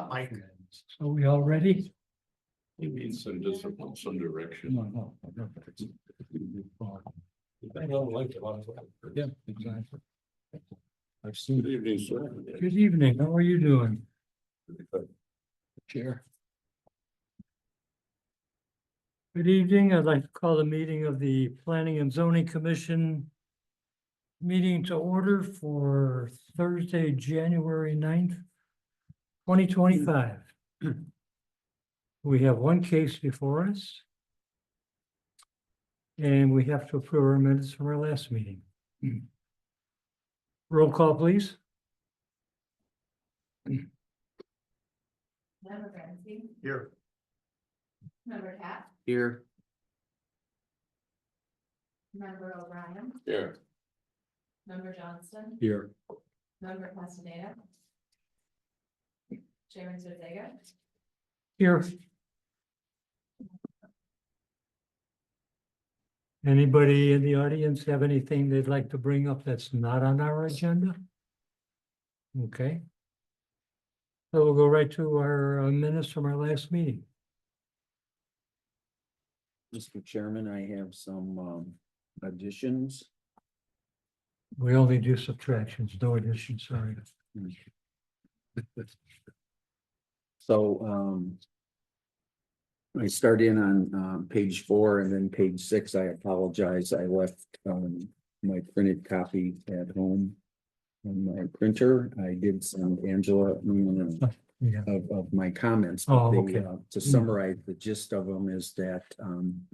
Mike. So we all ready? You need some discipline, some direction. No. Yeah, exactly. I've seen Good evening, sir. Good evening, how are you doing? Chair. Good evening, I'd like to call the meeting of the Planning and Zoning Commission meeting to order for Thursday, January 9th, 2025. We have one case before us. And we have to approve our minutes from our last meeting. Roll call, please. Member Bernstein, Here. member Cap, Here. member O'Brien, Here. member Johnston, Here. member Castaneda, Chairman Zuniga, Here. Anybody in the audience have anything they'd like to bring up that's not on our agenda? Okay. So we'll go right to our minutes from our last meeting. Mr. Chairman, I have some additions. We only do subtractions, no additions, sorry. So I start in on page 4 and then page 6. I apologize. I left my printed copy at home on my printer. I did send Angela Yeah. of my comments. Oh, but okay. To summarize, the gist of them is that I'm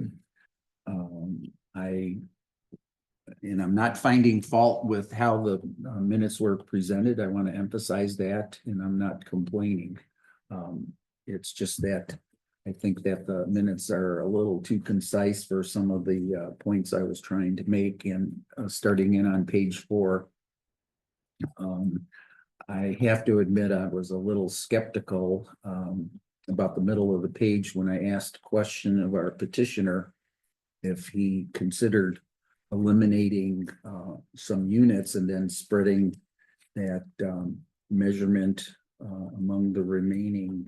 not finding fault with how the minutes were presented. I want to emphasize that, and I'm not complaining. It's just that I think that the minutes are a little too concise for some of the points I was trying to make. And starting in on page 4, I have to admit I was a little skeptical about the middle of the page when I asked a question of our petitioner if he considered eliminating some units and then spreading that measurement among the remaining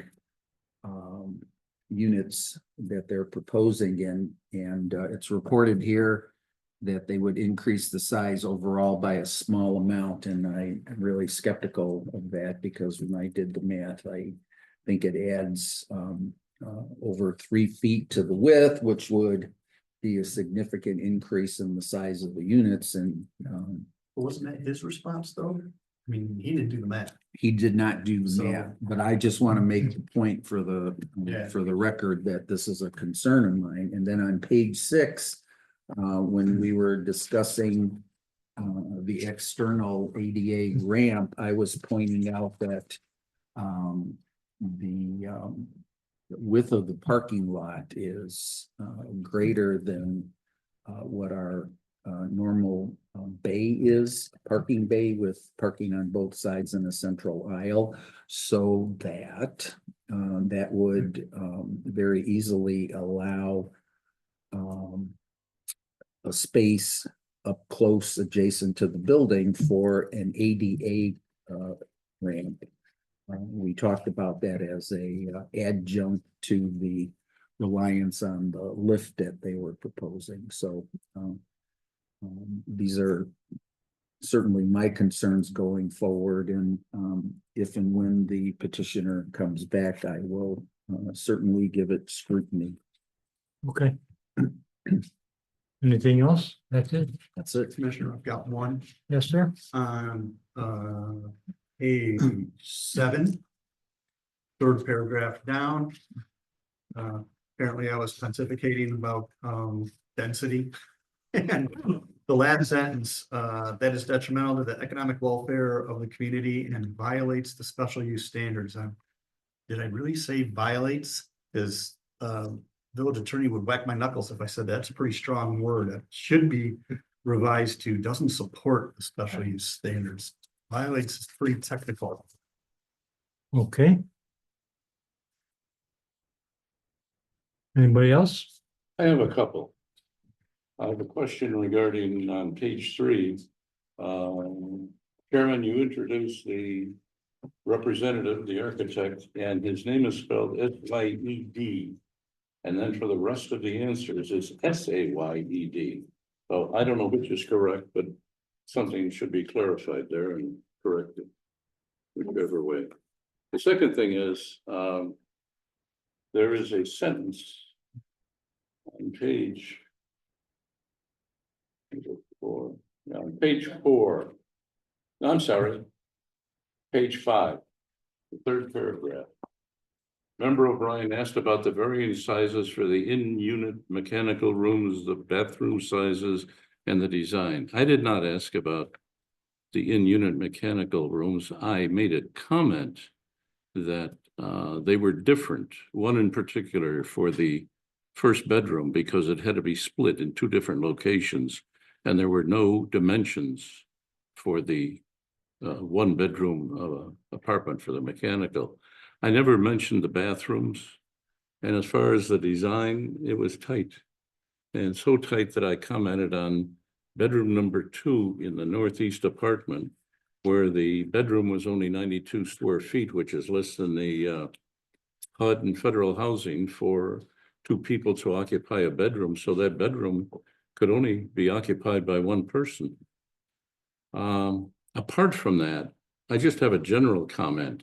units that they're proposing and it's reported here that they would increase the size overall by a small amount, and I'm really skeptical of that because when I did the math, I think it adds over 3 feet to the width, which would be a significant increase in the size of the units. And Wasn't that his response though? I mean, he didn't do the math. he did not do the So- math, but I just want to make the point for the Yeah. for the record that this is a concern of mine. And then on page 6, when we were discussing the external ADA ramp, I was pointing out that the width of the parking lot is greater than what our normal bay is, parking bay with parking on both sides in a central aisle, so that that would very easily allow a space up close adjacent to the building for an ADA ramp. We talked about that as a adjunct to the reliance on the lift that they were proposing. So these are certainly my concerns going forward, and if and when the petitioner comes back, I will certainly give it scrutiny. Okay. Anything else? That's it? That's it. Commissioner, I've got one Yes, sir? on page 7. 3rd paragraph down. Apparently I was pontificating about density. And the last sentence, that is detrimental to the economic welfare of the community and violates the special use standards. Did I really say violates? Because village attorney would whack my knuckles if I said that's a pretty strong word. It should be revised to doesn't support the special use standards. Violates is pretty technical. Okay. Anybody else? I have a couple. I have a question regarding on page 3. Chairman, you introduced the representative, the architect, and his name is spelled S-Y-E-D. And then for the rest of the answers, it's S-A-Y-E-D. So I don't know which is correct, but something should be clarified there and corrected. Whichever way. The second thing is, there is a sentence on page 4, no, on page 4. No, I'm sorry. Page 5, the third paragraph. Member O'Brien asked about the varying sizes for the in-unit mechanical rooms, the bathroom sizes, and the design. I did not ask about the in-unit mechanical rooms. I made a comment that they were different. One in particular for the first bedroom because it had to be split in 2 different locations, and there were no dimensions for the 1-bedroom apartment for the mechanical. I never mentioned the bathrooms. And as far as the design, it was tight. And so tight that I commented on bedroom number 2 in the northeast apartment, where the bedroom was only 92 square feet, which is less than the HUD and federal housing for 2 people to occupy a bedroom. So that bedroom could only be occupied by 1 person. Apart from that, I just have a general comment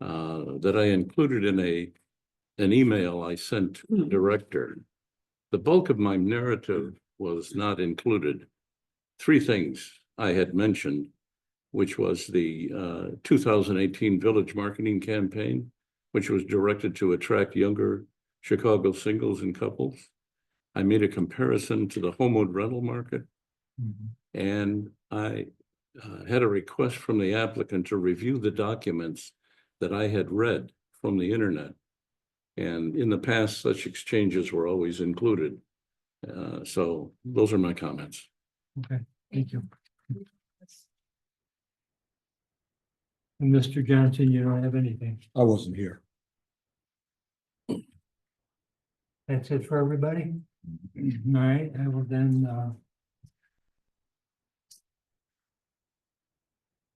that I included in an email I sent to the director. The bulk of my narrative was not included. 3 things I had mentioned, which was the 2018 Village Marketing Campaign, which was directed to attract younger Chicago singles and couples. I made a comparison to the Homewood rental market, and I had a request from the applicant to review the documents that I had read from the internet. And in the past, such exchanges were always included. So those are my comments. Okay, thank you. And Mr. Johnson, you don't have anything? I wasn't here. That's it for everybody? All right, I will then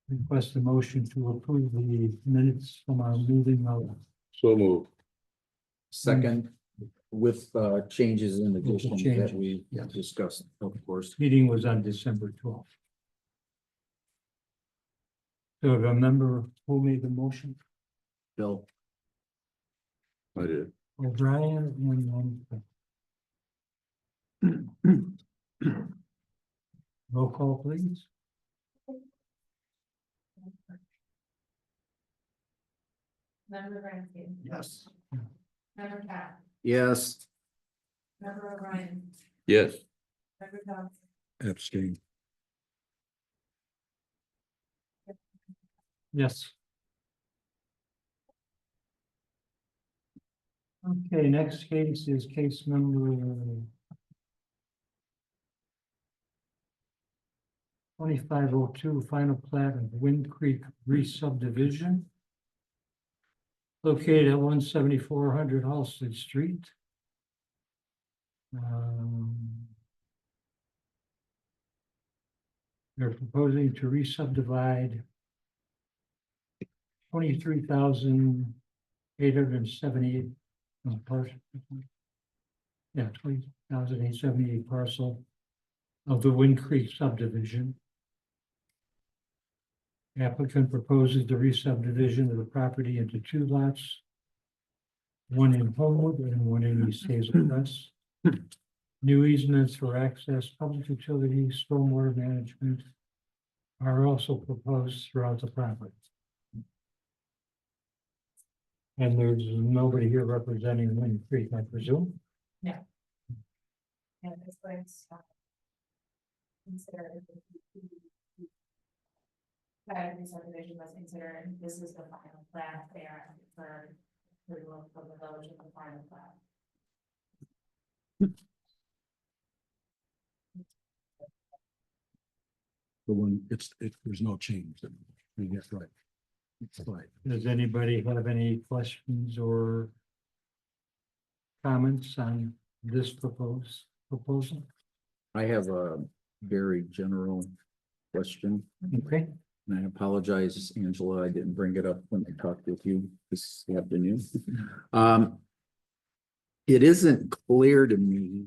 request a motion to approve the minutes from our meeting of So moved. Second, with changes and additions changes, that we yeah. discussed, of course. meeting was on December 12th. So remember who made the motion? Bill, I did. O'Brien and roll call, please. Member Bransky. Yes. Member Cat. yes, Member O'Brien. Yes. Member Johnson. Abstain. Yes. Okay, next case is case number 2502, final plat of Wind Creek re-subdivision located at 17400 Halsted Street. They're proposing to re-subdivide 23,878 parcel. Yeah, 20,878 parcel of the Wind Creek subdivision. Applicant proposes the re-subdivision of the property into 2 lots. One in Homewood and one in East Hazel Crest. New easements for access, public utilities, stormwater management are also proposed throughout the property. And there's nobody here representing Wind Creek, I presume? And this was considered. Prior to subdivision was considered, this is the final plat there for approval of the village of the final plat. The one, there's no change. That's right. It's right. Does anybody have any questions or comments on this proposal? I have a very general question. Okay, And I apologize, Angela, I didn't bring it up when I talked with you this afternoon. It isn't clear to me.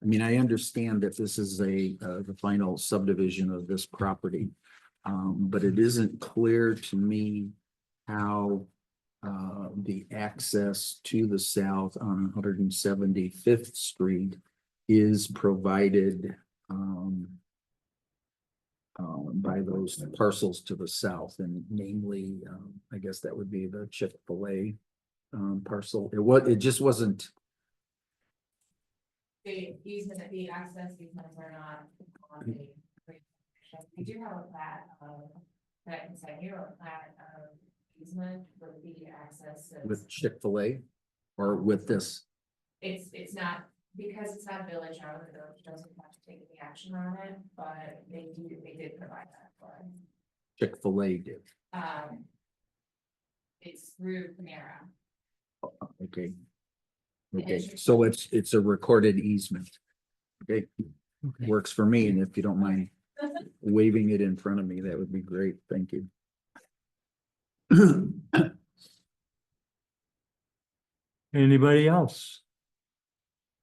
I mean, I understand that this is the final subdivision of this property. But it isn't clear to me how the access to the south on 175th Street is provided by those parcels to the south, and namely, I guess that would be the Chick-fil-A parcel. It just wasn't. The easement, the access easements are not on the. We do have a plat of, that can say here, a plat of easement with the access. With Chick-fil-A or with this? It's not, because it's not village owned, the village doesn't have to take any action on it, but they did provide that for us. Chick-fil-A did. It's through Panera. Okay. Okay, so it's a recorded easement. Okay, works for me, and if you don't mind waving it in front of me, that would be great. Thank you. Anybody else?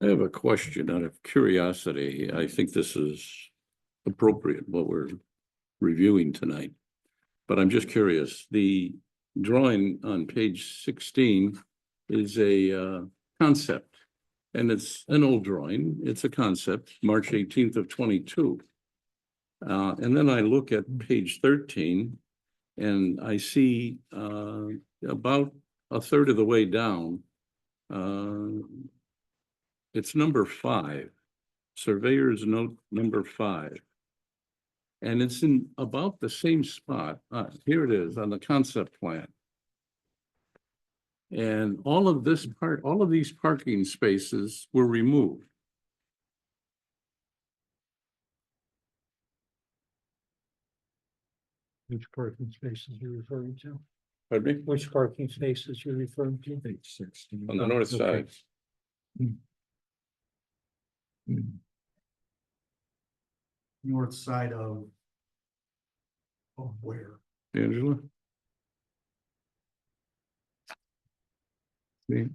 I have a question out of curiosity. I think this is appropriate, what we're reviewing tonight. But I'm just curious, the drawing on page 16 is a concept. And it's an old drawing, it's a concept, March 18th of 22. And then I look at page 13 and I see about a third of the way down, it's number 5, surveyor's note number 5. And it's in about the same spot. Here it is on the concept plan. And all of these parking spaces were removed. Which parking spaces you're referring to? Pardon me? Which parking spaces you're referring to? Page 16. On the north Okay. side. North side of where? Angela?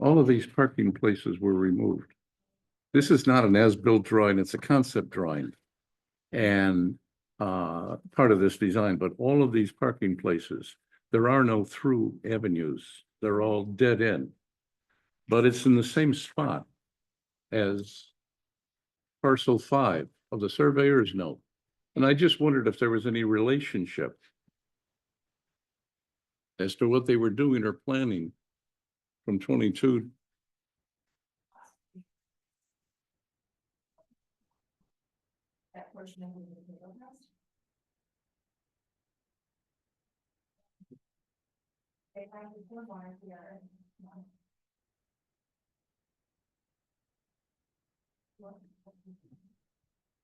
All of these parking places were removed. This is not an as-built drawing, it's a concept drawing. And part of this design, but all of these parking places, there are no through avenues. They're all dead end. But it's in the same spot as parcel 5 of the surveyor's note. And I just wondered if there was any relationship as to what they were doing or planning from 22. That portion of the field house. They find the four bar here.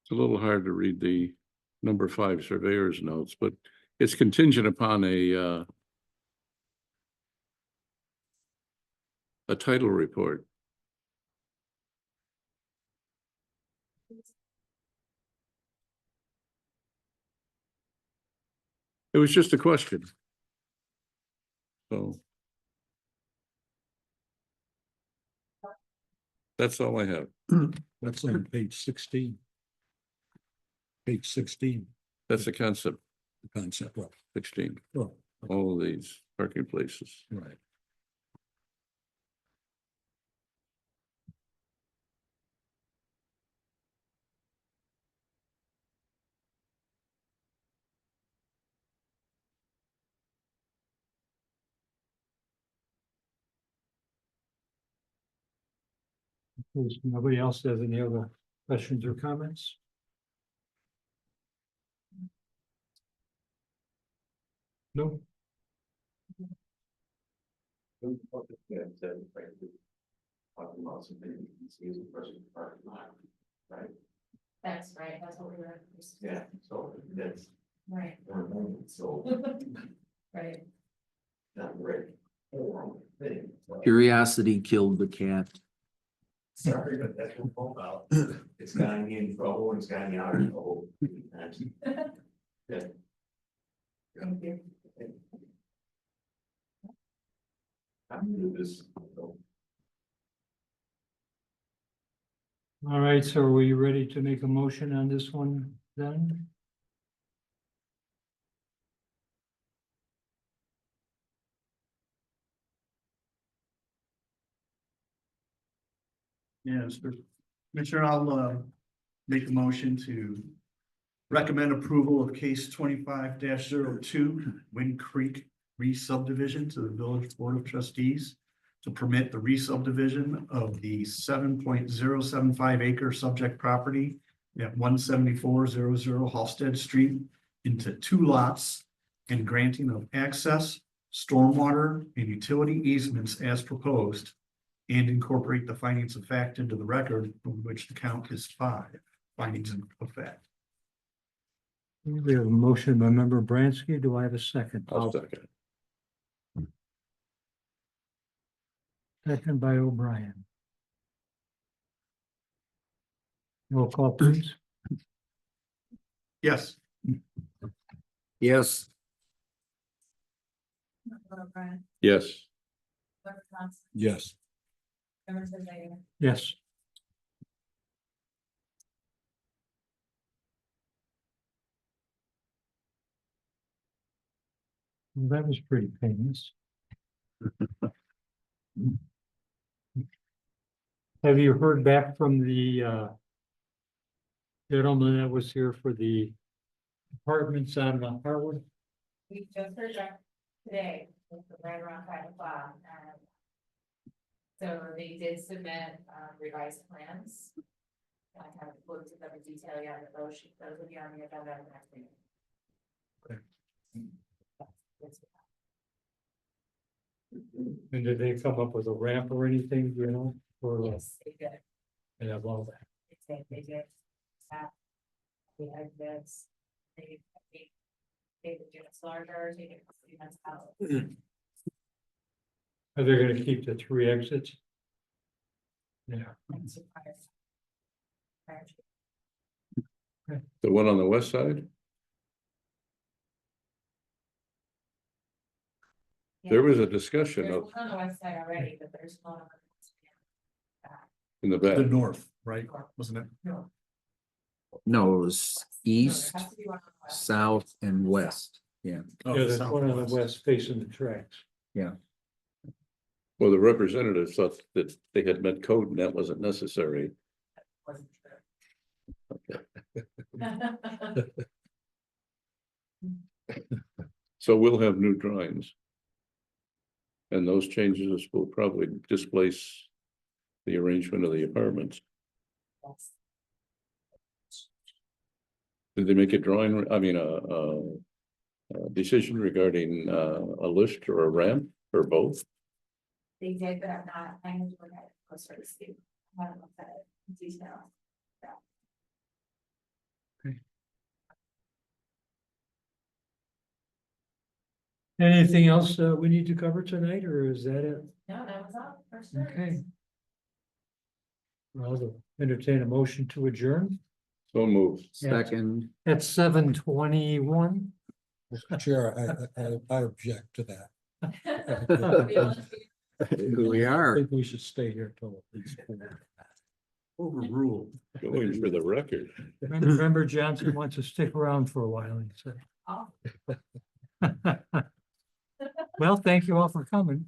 It's a little hard to read the number 5 surveyor's notes, but it's contingent upon a title report. It was just a question. So that's all I have. That's on page 16. Page 16, That's the concept, the concept, well, 16, oh, all of these parking places. right. If nobody else has any other questions or comments? No? That's right, that's what we were. Yeah, so that's, Right, so right. not great. Thing. Curiosity killed the cat. Sorry, but that's what I'm about. It's gotten me in trouble and it's gotten me out of trouble. Yeah. Thank you. I'm new to this. All right, so are we ready to make a motion on this one then? Yes, Commissioner, I'll make a motion to recommend approval of case 25-02 Wind Creek re-subdivision to the Village Board of Trustees to permit the re-subdivision of the 7.075 acre subject property at 17400 Halsted Street into 2 lots and granting of access, stormwater, and utility easements as proposed, and incorporate the findings of fact into the record, of which the count is 5 findings of fact. We have a motion by member Bransky. Do I have a second? I'll second. Second by O'Brien. Roll call, please. Yes. Yes. Brian, Yes, Dr. Thompson, Yes, Emerson, Lane, Yes. Well, that was pretty painless. Have you heard back from the gentleman that was here for the apartments on Harwood? we just heard back today, right around 5 o'clock, and so they did submit revised plans. I haven't looked at them in detail yet, but those will be on the agenda at the next meeting. Okay. Yes. And did they come up with a ramp or anything, you know, for Yes, they did. and have all that? They did. We had this, they the units larger, taking units out. Are they gonna keep the 3 exits? Yeah. and so prior to- the one on the west side, there was a discussion There's of, one on the west side already, but there's one on in the The back, north, right, wasn't it? No. No, it was east, There has to be one on the west. south, and west. Yeah. Oh, Yeah, there's south one on the west. west facing the tracks. well, the representative thought that they had met code and that wasn't necessary. Wasn't true. So we'll have new drawings. And those changes will probably displace the arrangement of the apartments. Yes. Did they make a drawing, I mean, a decision regarding a lift or a ramp or both? They did, but I'm not, I need to look at it closer to see. I haven't looked at it in detail. Anything else we need to cover tonight, or is that it? No, that was all. First sure. Okay. Well, I'll entertain a motion to adjourn So moved. Second, at 7:21. Mr. Chair, I object to that. we I are. think we should stay here till at least 4. Overruled. Going for the record. Member Johnson wants to stick around for a while, he said. Oh. Well, thank you all for coming.